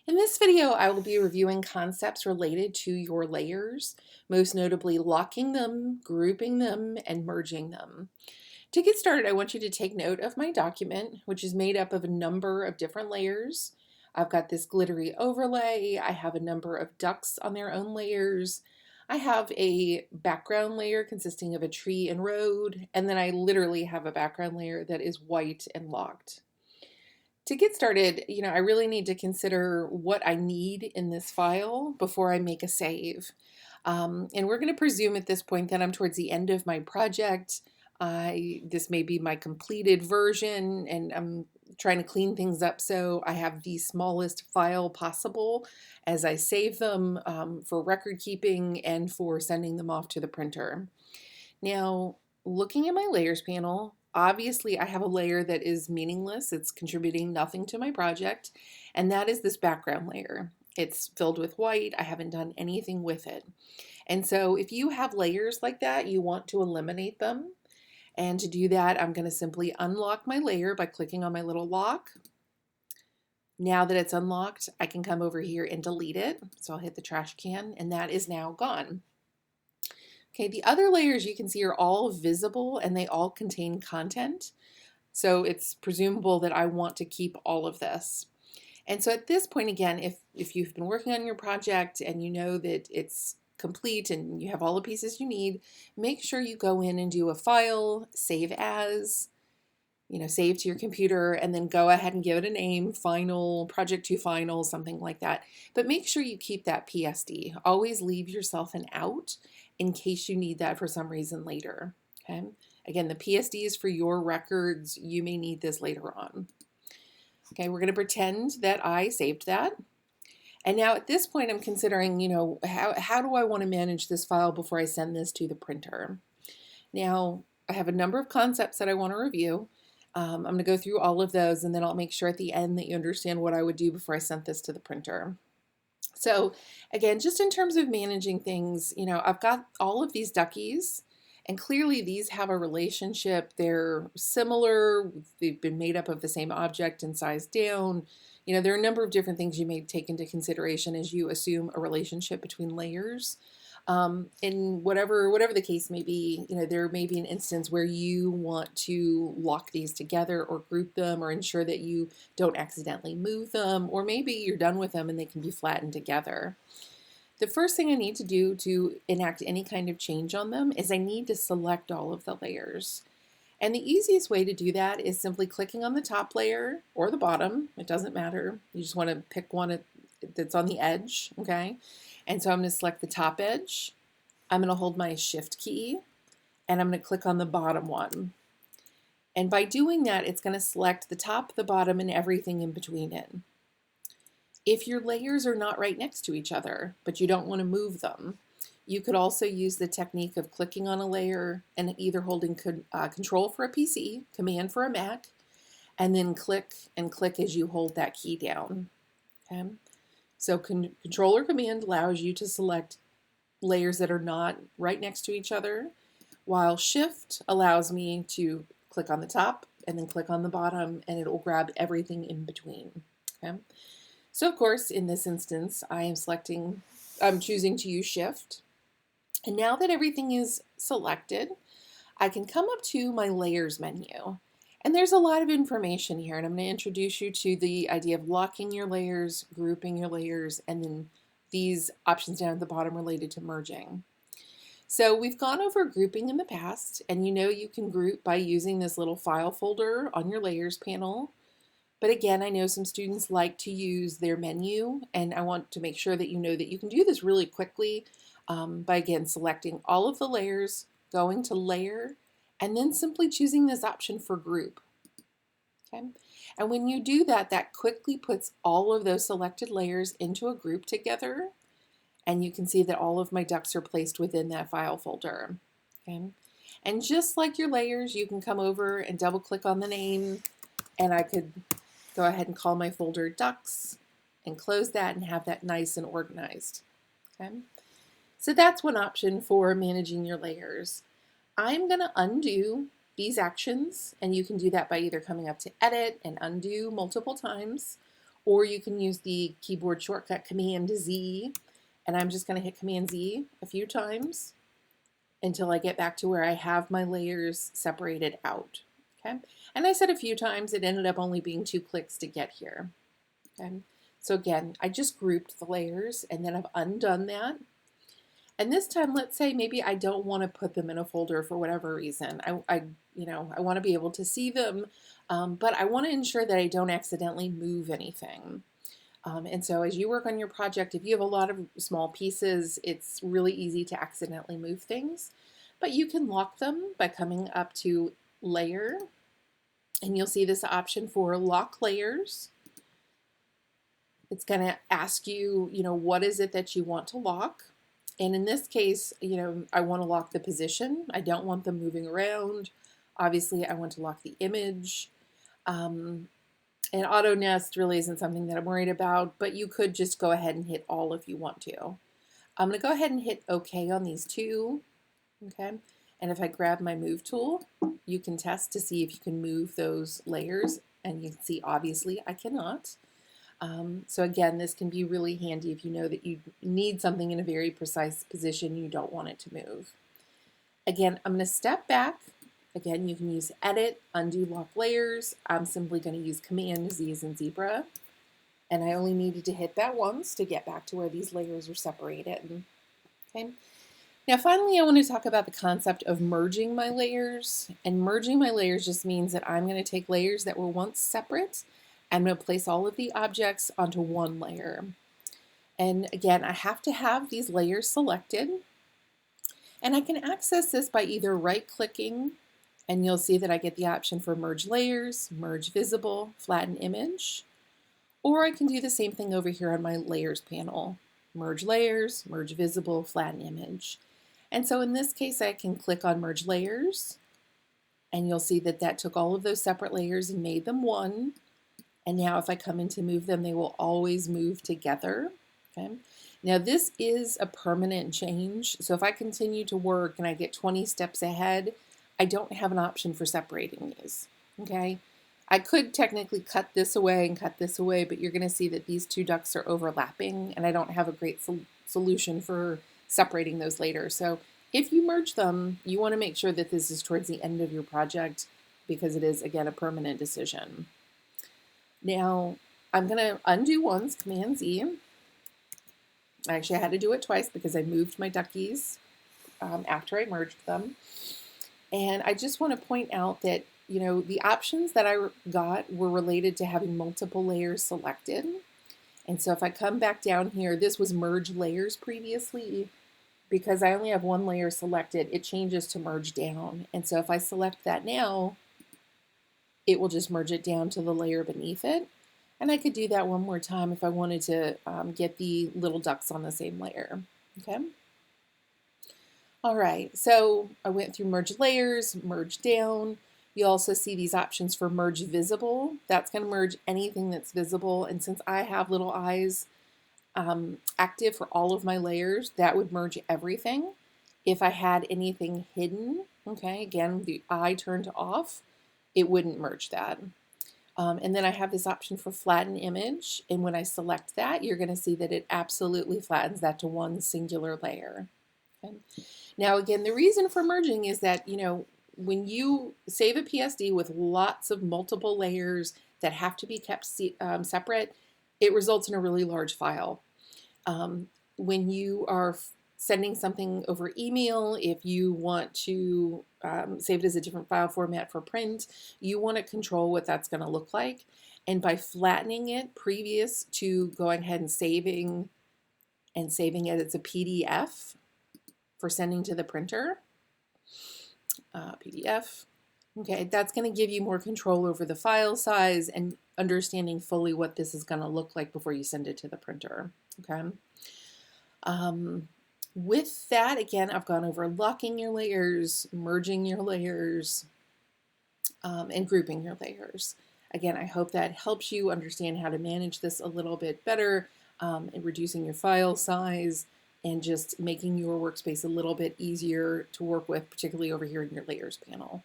In this video, I will be reviewing concepts related to your layers, most notably locking them, grouping them, and merging them. To get started, I want you to take note of my document, which is made up of a number of different layers. I've got this glittery overlay. I have a number of ducks on their own layers. I have a background layer consisting of a tree and road, and then I literally have a background layer that is white and locked. To get started, I really need to consider what I need in this file before I make a save. And we're going to presume at this point that I'm towards the end of my project. This may be my completed version, and I'm trying to clean things up so I have the smallest file possible as I save them for record keeping and for sending them off to the printer. Now, looking at my layers panel, obviously I have a layer that is meaningless. It's contributing nothing to my project, and that is this background layer. It's filled with white. I haven't done anything with it. And so if you have layers like that, you want to eliminate them. And to do that, I'm going to simply unlock my layer by clicking on my little lock. Now that it's unlocked, I can come over here and delete it. So I'll hit the trash can, and that is now gone. Okay, the other layers you can see are all visible and they all contain content. So it's presumable that I want to keep all of this. And so at this point, again, if you've been working on your project and you know that it's complete and you have all the pieces you need, make sure you go in and do a file, save as, save to your computer, and then go ahead and give it a name, final, project to final, something like that. But make sure you keep that PSD. Always leave yourself an out in case you need that for some reason later. Okay. Again, the PSD is for your records. You may need this later on. Okay, we're going to pretend that I saved that. And now at this point, I'm considering, how do I want to manage this file before I send this to the printer? Now, I have a number of concepts that I want to review. I'm going to go through all of those, and then I'll make sure at the end that you understand what I would do before I sent this to the printer. So again, just in terms of managing things, I've got all of these duckies, and clearly these have a relationship. They're similar. They've been made up of the same object and sized down. There are a number of different things you may take into consideration as you assume a relationship between layers. And whatever the case may be, there may be an instance where you want to lock these together or group them or ensure that you don't accidentally move them, or maybe you're done with them and they can be flattened together. The first thing I need to do to enact any kind of change on them is I need to select all of the layers. And the easiest way to do that is simply clicking on the top layer or the bottom. It doesn't matter. You just want to pick one that's on the edge, okay? And so I'm going to select the top edge. I'm going to hold my shift key and I'm going to click on the bottom one. And by doing that, it's going to select the top, the bottom, and everything in between it. If your layers are not right next to each other, but you don't want to move them, you could also use the technique of clicking on a layer and either holding Control for a PC, Command for a Mac, and then click and click as you hold that key down. Okay? So Control or Command allows you to select layers that are not right next to each other, while Shift allows me to click on the top and then click on the bottom, and it will grab everything in between. Okay? So of course, in this instance, I'm choosing to use Shift. And now that everything is selected, I can come up to my Layers menu. And there's a lot of information here, and I'm going to introduce you to the idea of locking your layers, grouping your layers, and then these options down at the bottom related to merging. So we've gone over grouping in the past, and you can group by using this little file folder on your layers panel. But again, I know some students like to use their menu, and I want to make sure that you know that you can do this really quickly by, again, selecting all of the layers, going to Layer, and then simply choosing this option for Group. Okay? And when you do that, that quickly puts all of those selected layers into a group together, and you can see that all of my ducks are placed within that file folder. Okay? And just like your layers, you can come over and double click on the name, and I could go ahead and call my folder ducks and close that and have that nice and organized. Okay? So that's one option for managing your layers. I'm going to undo these actions, and you can do that by either coming up to Edit and Undo multiple times, or you can use the keyboard shortcut Command Z, and I'm just going to hit Command Z a few times until I get back to where I have my layers separated out. Okay, and I said a few times, it ended up only being 2 clicks to get here. Okay, so again, I just grouped the layers and then I've undone that. And this time, let's say maybe I don't want to put them in a folder for whatever reason. I want to be able to see them, but I want to ensure that I don't accidentally move anything. And so as you work on your project, if you have a lot of small pieces, it's really easy to accidentally move things. But you can lock them by coming up to Layer, and you'll see this option for Lock Layers. It's going to ask you, what is it that you want to lock? And in this case, I want to lock the position. I don't want them moving around. Obviously, I want to lock the image. And auto nest really isn't something that I'm worried about, but you could just go ahead and hit all if you want to. I'm going to go ahead and hit OK on these two. Okay. And if I grab my move tool, you can test to see if you can move those layers. And you can see, obviously, I cannot. So again, this can be really handy if you know that you need something in a very precise position, you don't want it to move. Again, I'm going to step back. Again, you can use Edit, Undo Lock Layers. I'm simply going to use Command Z as in zebra. And I only needed to hit that once to get back to where these layers are separated. Okay. Now finally, I want to talk about the concept of merging my layers. And merging my layers just means that I'm going to take layers that were once separate. I'm going to place all of the objects onto one layer. And again, I have to have these layers selected. And I can access this by either right-clicking, and you'll see that I get the option for Merge Layers, Merge Visible, Flatten Image. Or I can do the same thing over here on my Layers panel. Merge Layers, Merge Visible, Flatten Image. And so in this case, I can click on Merge Layers, and you'll see that that took all of those separate layers and made them one. And now if I come in to move them, they will always move together. Okay. Now this is a permanent change. So if I continue to work and I get 20 steps ahead, I don't have an option for separating these. Okay. I could technically cut this away and cut this away, but you're going to see that these two ducks are overlapping and I don't have a great solution for separating those later. So if you merge them, you want to make sure that this is towards the end of your project because it is, again, a permanent decision. Now, I'm going to undo once, Command Z. Actually, I had to do it twice because I moved my duckies after I merged them. And I just want to point out that, the options that I got were related to having multiple layers selected. And so if I come back down here, this was merge layers previously. Because I only have one layer selected, it changes to merge down. And so if I select that now, it will just merge it down to the layer beneath it. And I could do that one more time if I wanted to get the little ducks on the same layer. Okay. All right, so I went through merge layers, merge down. You also see these options for merge visible. That's going to merge anything that's visible. And since I have little eyes active for all of my layers, that would merge everything. If I had anything hidden, okay, again, the eye turned off, it wouldn't merge that. And then I have this option for flatten image. And when I select that, you're going to see that it absolutely flattens that to one singular layer. Okay. Now, again, the reason for merging is that, when you save a PSD with lots of multiple layers that have to be kept separate, it results in a really large file. When you are sending something over email, if you want to save it as a different file format for print, you want to control what that's going to look like. And by flattening it previous to going ahead and saving it as a PDF for sending to the printer, PDF, okay, that's going to give you more control over the file size and understanding fully what this is going to look like before you send it to the printer. Okay. With that, again, I've gone over locking your layers, merging your layers, and grouping your layers. Again, I hope that helps you understand how to manage this a little bit better, and reducing your file size and just making your workspace a little bit easier to work with, particularly over here in your layers panel.